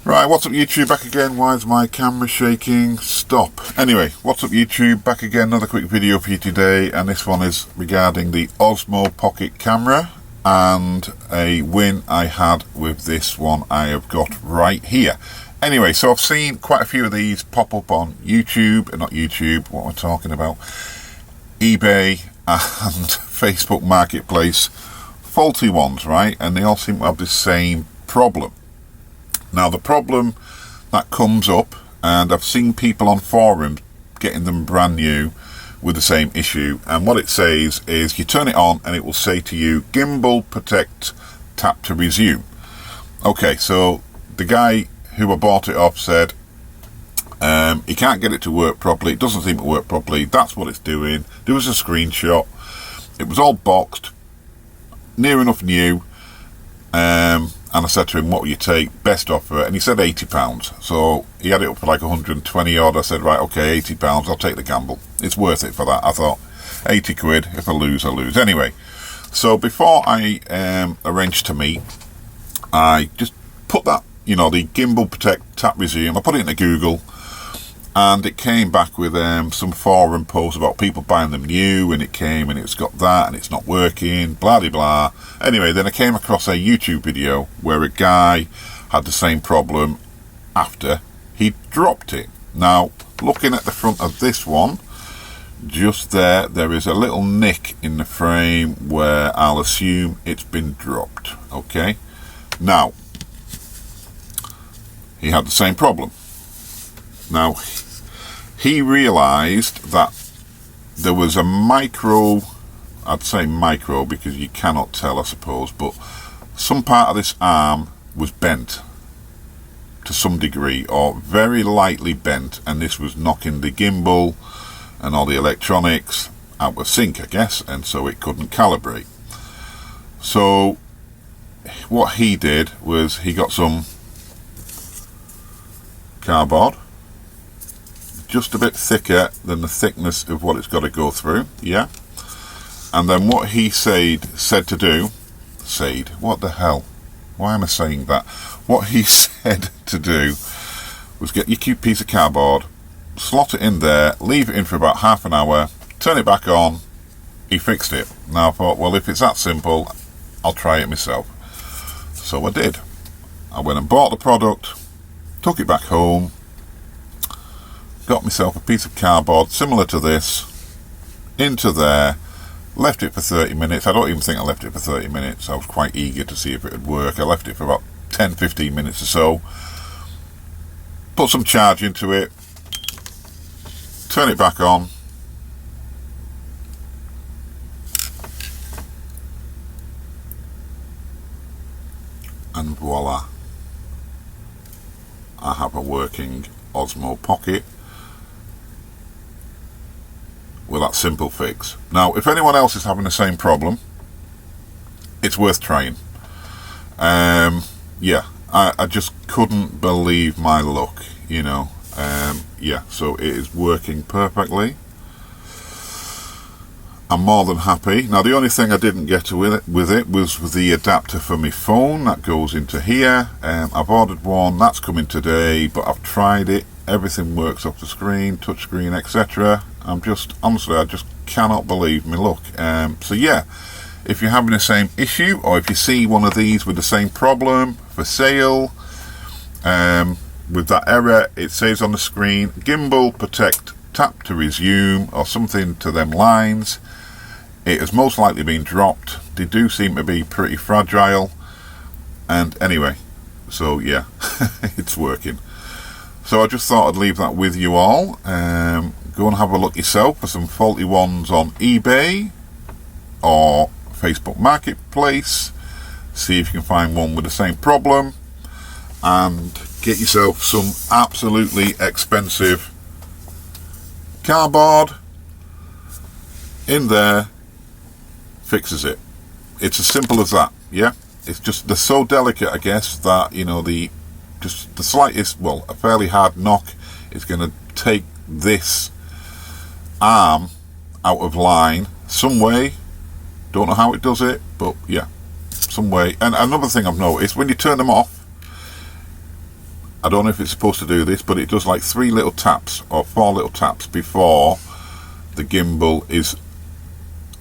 Right, what's up YouTube, back again. Why is my camera shaking? Stop. Anyway, what's up YouTube, back again, another quick video for you today, and this one is regarding the OSMO pocket camera and a win I had with this one I have got right here. Anyway, so I've seen quite a few of these pop up on YouTube, not YouTube, what am I talking about? eBay and Facebook Marketplace, faulty ones, right? And they all seem to have the same problem. Now the problem that comes up, and I've seen people on forums getting them brand new with the same issue, and what it says is you turn it on and it will say to you, gimbal protect, tap to resume. Okay, so the guy who I bought it off said he can't get it to work properly, it doesn't seem to work properly, that's what it's doing. There was a screenshot, it was all boxed, near enough new, and I said to him, what will you take, best offer, and he said £80. So he had it up for like 120 odd. I said, right, okay, £80, I'll take the gamble, it's worth it for that. I thought 80 quid, if I lose I lose. Anyway, so before I arranged to meet, I just put that, you know, the gimbal protect tap resume, I put it into Google, and it came back with some forum posts about people buying them new, and it came and it's got that and it's not working, blah de blah. Anyway, then I came across a YouTube video where a guy had the same problem after he dropped it. Now, looking at the front of this one, just there is a little nick in the frame where I'll assume it's been dropped. Okay, now he had the same problem. Now, he realised that there was a micro, I'd say micro because you cannot tell I suppose, but some part of this arm was bent to some degree, or very lightly bent, and this was knocking the gimbal and all the electronics out of sync, I guess, and so it couldn't calibrate. So what he did was he got some cardboard, just a bit thicker than the thickness of what it's got to go through, yeah. And then what he said to do, what the hell? Why am I saying that? What he said to do was get your cute piece of cardboard, slot it in there, leave it in for about half an hour, turn it back on. He fixed it. Now I thought, well, if it's that simple, I'll try it myself. So I did. I went and bought the product, took it back home, got myself a piece of cardboard similar to this, into there, left it for 30 minutes. I don't even think I left it for 30 minutes. I was quite eager to see if it would work. I left it for about 10-15 minutes or so, put some charge into it, turn it back on, and voila, I have a working OSMO pocket with that simple fix. Now, if anyone else is having the same problem, it's worth trying. Yeah, I just couldn't believe my luck, you know. Yeah, so it is working perfectly. I'm more than happy. Now, the only thing I didn't get with it was the adapter for my phone that goes into here. I've ordered one, that's coming today, but I've tried it, everything works off the screen, touch screen, etc. Honestly, I just cannot believe my luck. So yeah, if you're having the same issue, or if you see one of these with the same problem for sale, with that error, it says on the screen, gimbal protect, tap to resume, or something to them lines. It has most likely been dropped. They do seem to be pretty fragile, and anyway, so yeah, it's working. So I just thought I'd leave that with you all. Go and have a look yourself for some faulty ones on eBay or Facebook Marketplace. See if you can find one with the same problem, and get yourself some absolutely expensive cardboard in there, fixes it. It's as simple as that, yeah. It's just, they're so delicate, I guess, that, you know, just the slightest, well, a fairly hard knock is going to take this arm out of line some way. Don't know how it does it, but yeah, some way. And another thing I've noticed, when you turn them off, I don't know if it's supposed to do this, but it does like 3 little taps or 4 little taps before the gimbal is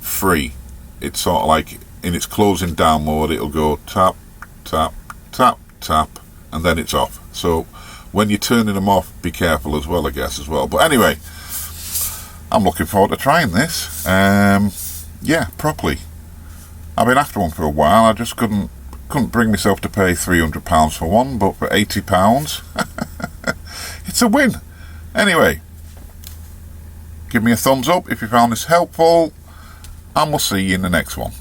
free. It's sort of like in its closing down mode, it'll go tap, tap, tap, tap, and then it's off. So when you're turning them off, be careful as well, I guess, as well. But anyway, I'm looking forward to trying this. Yeah, properly. I've been after one for a while. I just couldn't bring myself to pay £300 for one, but for £80, it's a win. Anyway, give me a thumbs up if you found this helpful, and we'll see you in the next one.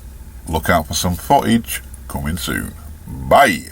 Look out for some footage coming soon. Bye.